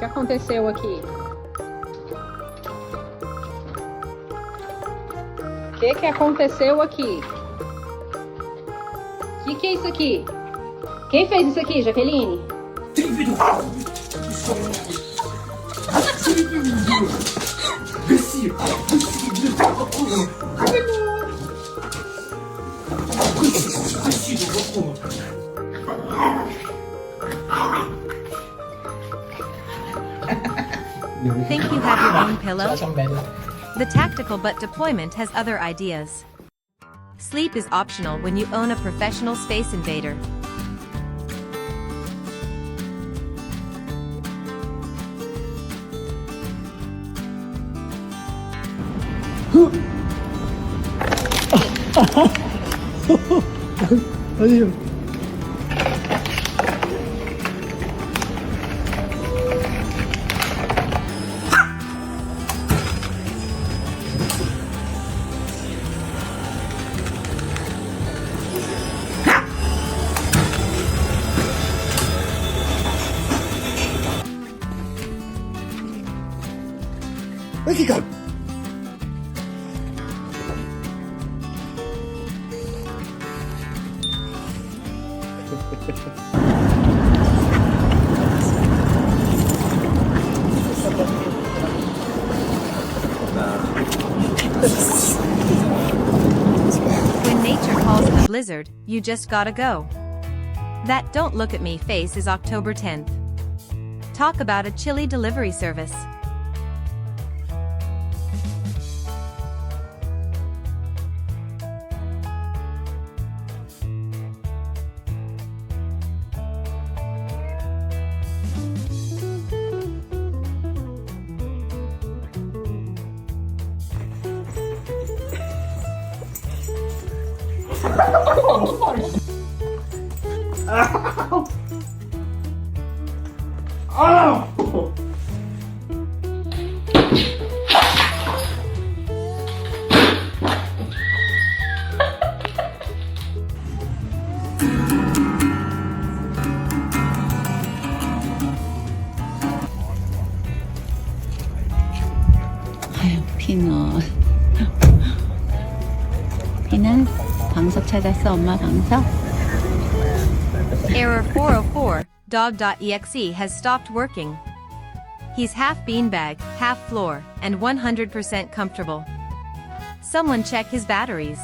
que aconteceu aqui? O que aconteceu aqui? O que é isso aqui? Quem fez isso aqui, Jaqueline? Think you have your own pillow? The tactical but deployment has other ideas. Sleep is optional when you own a professional space invader. Where'd he go? When nature calls in a blizzard, you just gotta go. That "don't look at me" face is October 10th. Talk about a chilly delivery service. 피넛. 피는 방석 찾았어, 엄마 방석? Error 404, Dog.exe has stopped working. He's half beanbag, half floor, and 100% comfortable. Someone check his batteries.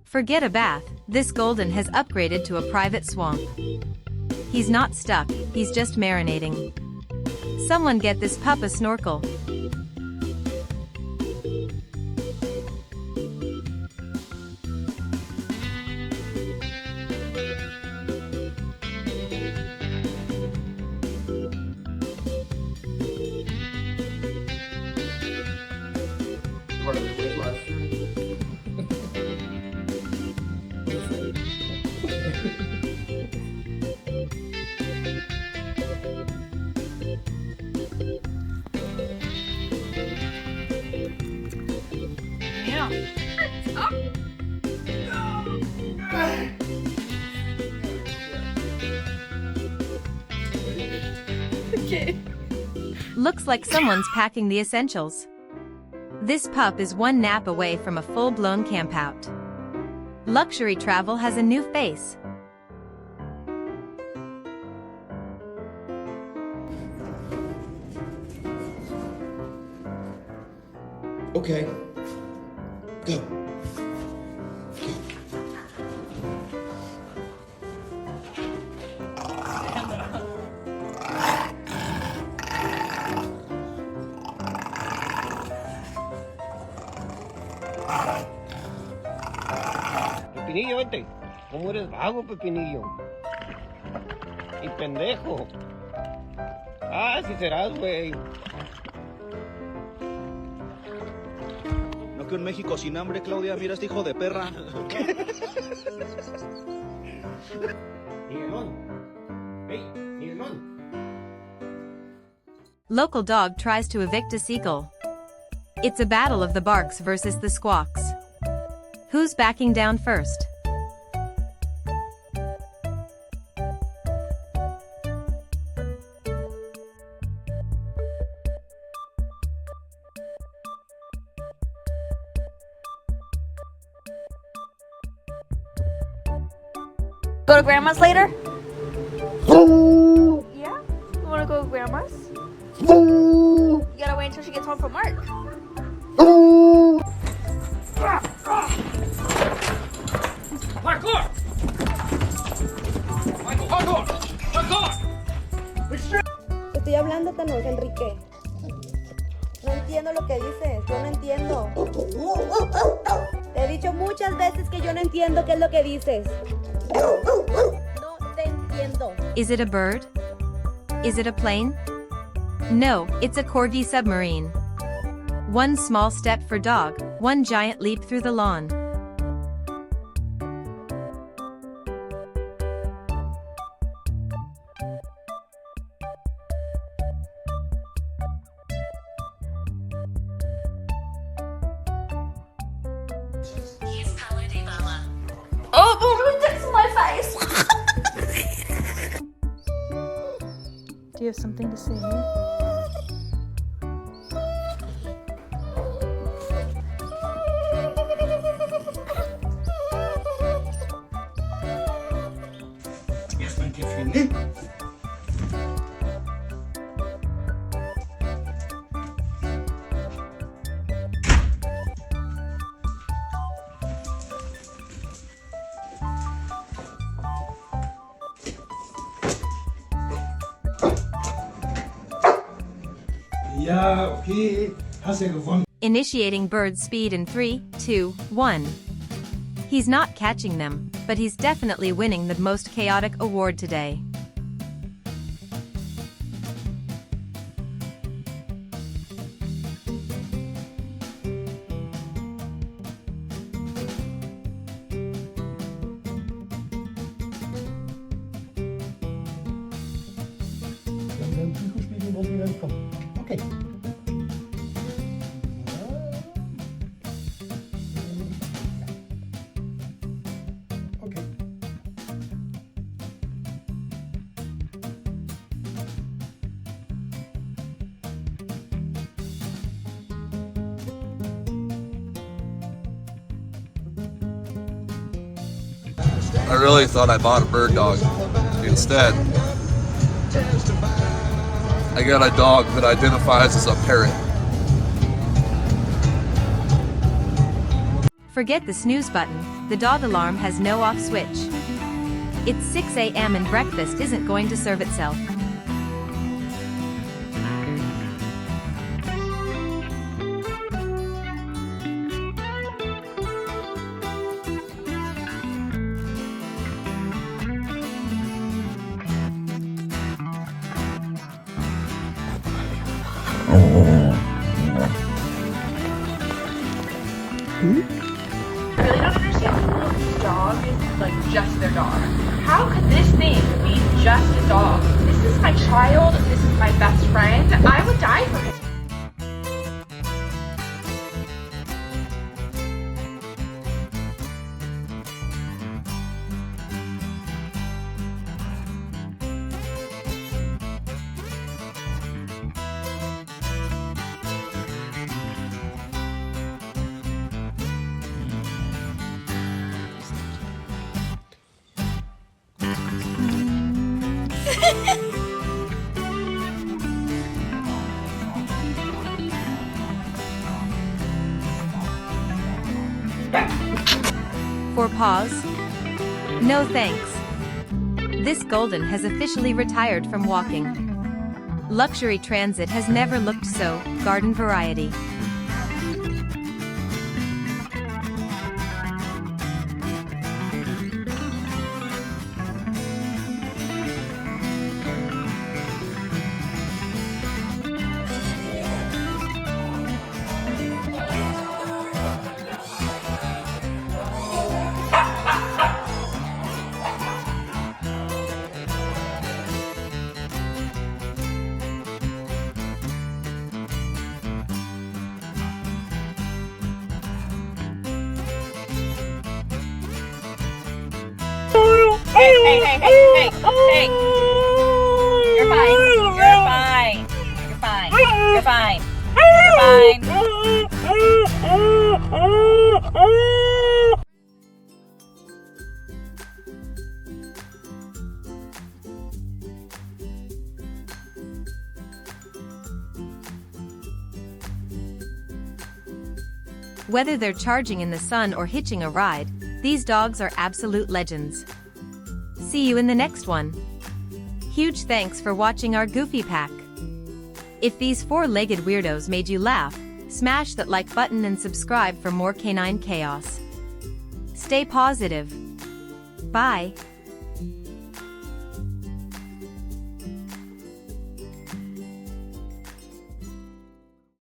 Forget a bath, this golden has upgraded to a private swamp. He's not stuck, he's just marinating. Someone get this pup a snorkel. Looks like someone's packing the essentials. This pup is one nap away from a full-blown campout. Luxury travel has a new face. Okay. Go. ¿Cómo eres vago, Pepinillo? Y pendejo. Ah, sí serás, güey. No que en México sin hambre, Claudia. Mira este hijo de perra. Miguelón. Hey, Miguelón. Local dog tries to evict a seagull. It's a battle of the barks versus the squawks. Who's backing down first? Go to grandma's later? Yeah? You wanna go to grandma's? You gotta wait until she gets home from work. Estoy hablando, Thanos, Enrique. No entiendo lo que dices. Yo no entiendo. Te he dicho muchas veces que yo no entiendo qué es lo que dices. No te entiendo. Is it a bird? Is it a plane? No, it's a corgi submarine. One small step for dog, one giant leap through the lawn. Oh, that's my face. Do you have something to say? Erstmal Gefühle. Ja, okay. Hast ja gewonnen. Initiating bird speed in 3, 2, 1. He's not catching them, but he's definitely winning the most chaotic award today. Dann Psychospiegel muss wieder kommen. Okay. Okay. I really thought I bought a bird dog. Instead, I got a dog that identifies as a parrot. Forget the snooze button, the dog alarm has no off switch. It's 6 a.m. and breakfast isn't going to serve itself. I really don't understand who dog is like just their dog. How could this thing be just a dog? This is my child, this is my best friend. I would die for him. For paws? No thanks. This golden has officially retired from walking. Luxury transit has never looked so garden variety. Hey. You're fine. You're fine. You're fine. You're fine. You're fine. Whether they're charging in the sun or hitching a ride, these dogs are absolute legends. See you in the next one. Huge thanks for watching our Goofy Pack. If these four-legged weirdos made you laugh, smash that like button and subscribe for more canine chaos. Stay positive. Bye.